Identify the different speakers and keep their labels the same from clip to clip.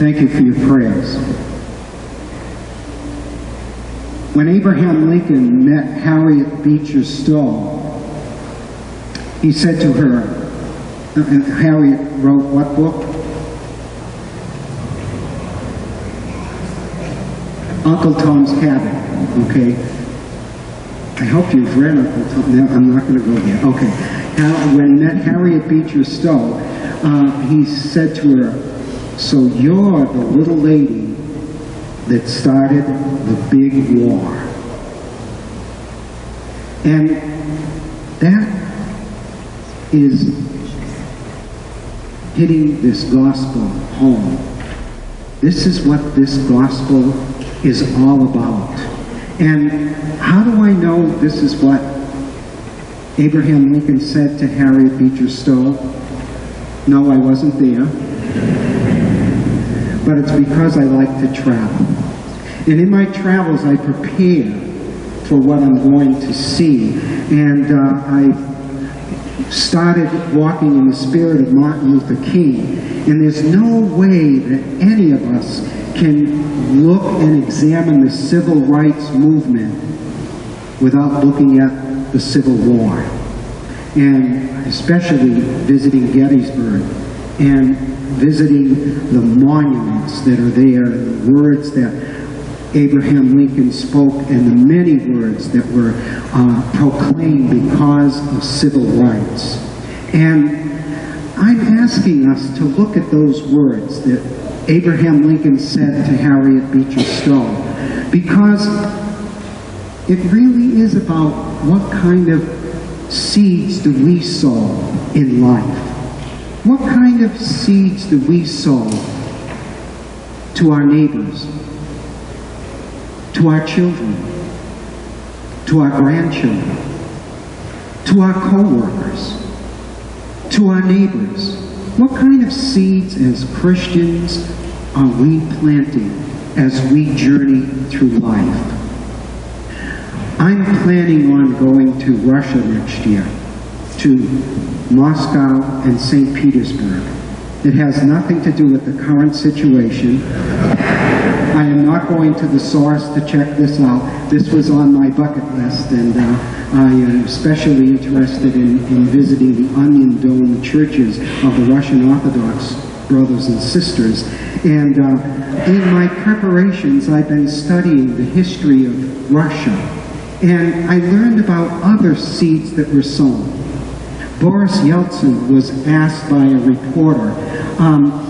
Speaker 1: Thank you for your prayers. When Abraham Lincoln met Harriet Beecher Stowe, he said to her, Harriet wrote what book? Uncle Tom's Cabin, okay? I hope you've read Uncle Tom. No, I'm not going to go there. Okay. When he met Harriet Beecher Stowe, he said to her, so you're the little lady that started the big war. And that is hitting this gospel home. This is what this gospel is all about. And how do I know this is what Abraham Lincoln said to Harriet Beecher Stowe? No, I wasn't there. But it's because I like to travel. And in my travels, I prepare for what I'm going to see. And I started walking in the spirit of Martin Luther King. And there's no way that any of us can look and examine the civil rights movement without looking at the Civil War. And especially visiting Gettysburg and visiting the monuments that are there, and the words that Abraham Lincoln spoke, and the many words that were proclaimed because of civil rights. And I'm asking us to look at those words that Abraham Lincoln said to Harriet Beecher Stowe, because it really is about what kind of seeds do we sow in life. What kind of seeds do we sow to our neighbors, to our children, to our grandchildren, to our co-workers, to our neighbors? What kind of seeds as Christians are we planting as we journey through life? I'm planning on going to Russia next year, to Moscow and St. Petersburg. It has nothing to do with the current situation. I am not going to the source to check this out. This was on my bucket list, and I am especially interested in visiting the Onion Dome churches of the Russian Orthodox brothers and sisters. And in my preparations, I've been studying the history of Russia. And I learned about other seeds that were sown. Boris Yeltsin was asked by a reporter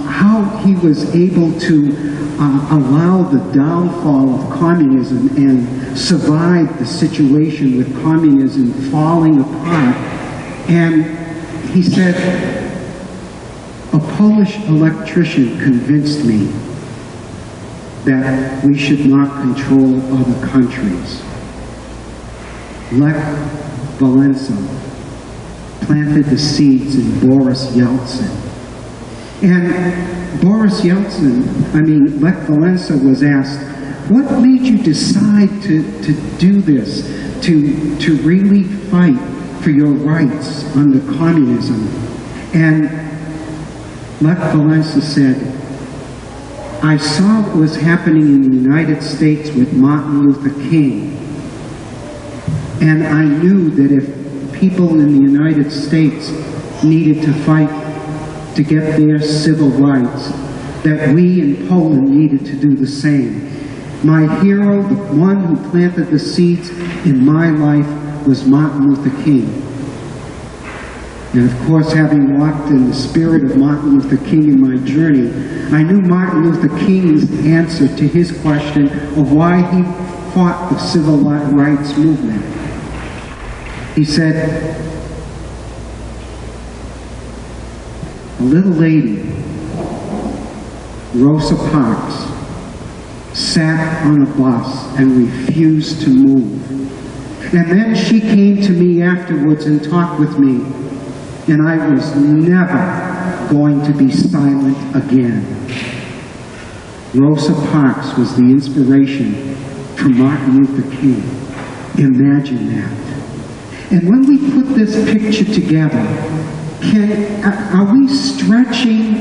Speaker 1: how he was able to allow the downfall of communism and survive the situation with communism falling apart. And he said, a Polish electrician convinced me that we should not control other countries. Lech Walesa planted the seeds in Boris Yeltsin. And Boris Yeltsin, Lech Walesa was asked, what made you decide to do this, to really fight for your rights under communism? And Lech Walesa said, I saw what was happening in the United States with Martin Luther King. And I knew that if people in the United States needed to fight to get their civil rights, that we in Poland needed to do the same. My hero, the one who planted the seeds in my life, was Martin Luther King. And of course, having walked in the spirit of Martin Luther King in my journey, I knew Martin Luther King's answer to his question of why he fought the civil rights movement. He said, a little lady, Rosa Parks, sat on a bus and refused to move. And then she came to me afterwards and talked with me, and I was never going to be silent again. Rosa Parks was the inspiration for Martin Luther King. Imagine that. And when we put this picture together, are we stretching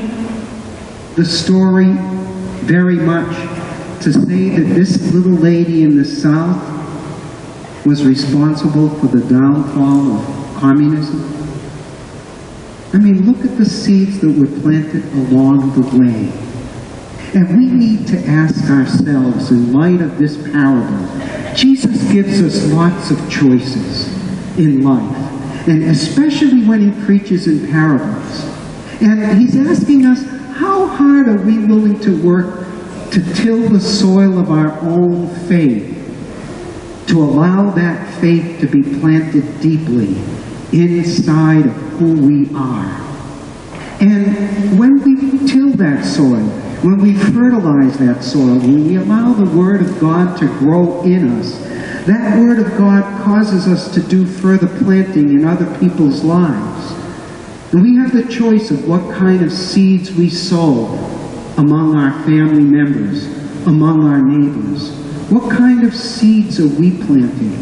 Speaker 1: the story very much to say that this little lady in the South was responsible for the downfall of communism? I mean, look at the seeds that were planted along the way. And we need to ask ourselves, in light of this parable, Jesus gives us lots of choices in life, and especially when he preaches in parables. And he's asking us, how hard are we willing to work to till the soil of our own faith, to allow that faith to be planted deeply inside of who we are? And when we till that soil, when we fertilize that soil, when we allow the Word of God to grow in us, that Word of God causes us to do further planting in other people's lives. And we have the choice of what kind of seeds we sow among our family members, among our neighbors. What kind of seeds are we planting?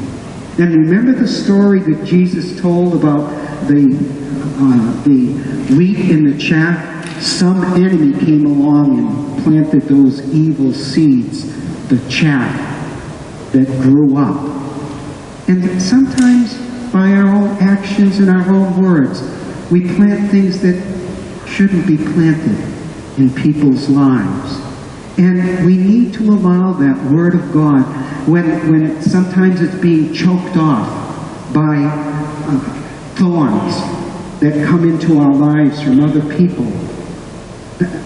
Speaker 1: And remember the story that Jesus told about the wheat in the chaff? Some enemy came along and planted those evil seeds, the chaff that grew up. And sometimes by our own actions and our own words, we plant things that shouldn't be planted in people's lives. And we need to allow that Word of God, when sometimes it's being choked off by thorns that come into our lives from other people.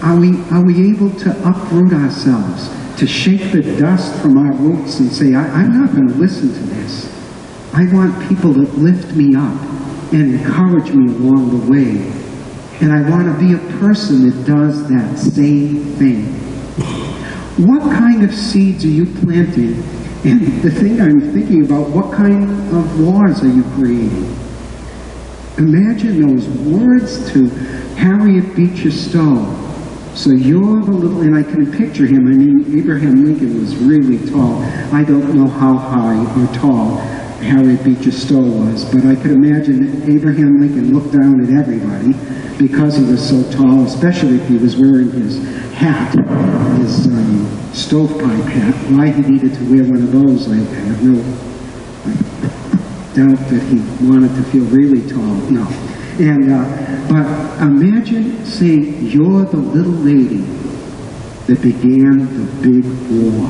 Speaker 1: Are we able to uproot ourselves, to shake the dust from our roots and say, I'm not going to listen to this. I want people that lift me up and encourage me along the way. And I want to be a person that does that same thing. What kind of seeds are you planting? And the thing I'm thinking about, what kind of laws are you creating? Imagine those words to Harriet Beecher Stowe. So you're the little, and I can picture him. I mean, Abraham Lincoln was really tall. I don't know how high or tall Harriet Beecher Stowe was, but I could imagine that Abraham Lincoln looked down at everybody because he was so tall, especially if he was wearing his hat, his stovepipe hat. Why he needed to wear one of those, I have no doubt that he wanted to feel really tall. No. And, but imagine saying, you're the little lady that began the big war.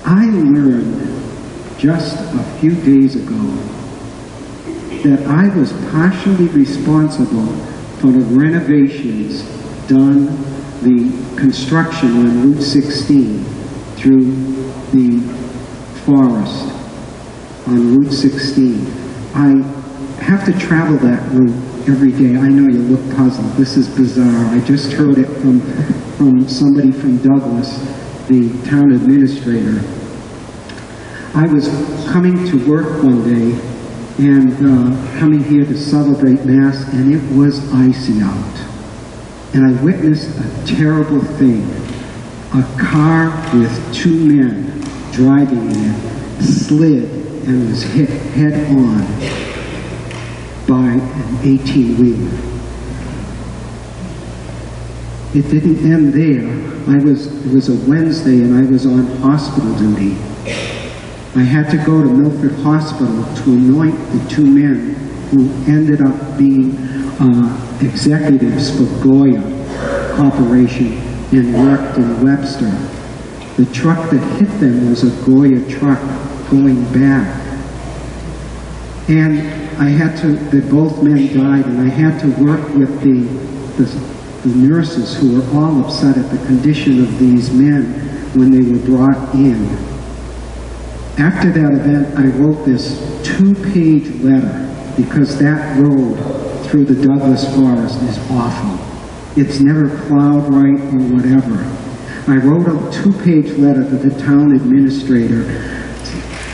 Speaker 1: I learned just a few days ago that I was partially responsible for the renovations done, the construction on Route 16 through the forest on Route 16. I have to travel that route every day. I know you look puzzled. This is bizarre. I just heard it from somebody from Douglas, the town administrator. I was coming to work one day and coming here to celebrate Mass, and it was icy out. And I witnessed a terrible thing. A car with two men driving in it slid and was hit head-on by an 18-wheeler. It didn't end there. It was a Wednesday and I was on hospital duty. I had to go to Milford Hospital to anoint the two men who ended up being executives for Goya Corporation and worked in Webster. The truck that hit them was a Goya truck going back. And I had to, both men died, and I had to work with the nurses who were all upset at the condition of these men when they were brought in. After that event, I wrote this 2-page letter because that road through the Douglas Forest is awful. It's never plowed right or whatever. I wrote a 2-page letter to the town administrator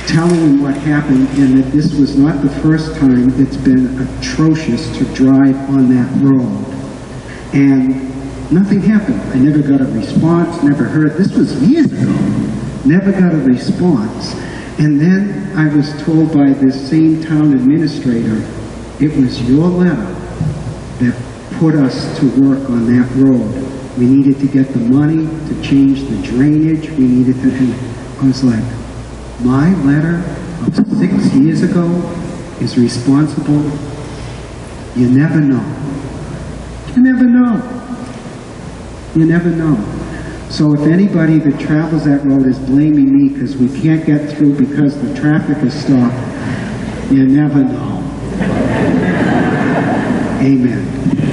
Speaker 1: telling him what happened and that this was not the first time it's been atrocious to drive on that road. And nothing happened. I never got a response, never heard. This was years ago. Never got a response. And then I was told by this same town administrator, it was your letter that put us to work on that road. We needed to get the money to change the drainage. We needed to, and I was like, my letter of 6 years ago is responsible. You never know. You never know. You never know. So if anybody that travels that road is blaming me because we can't get through because the traffic is stopped, you never know. Amen.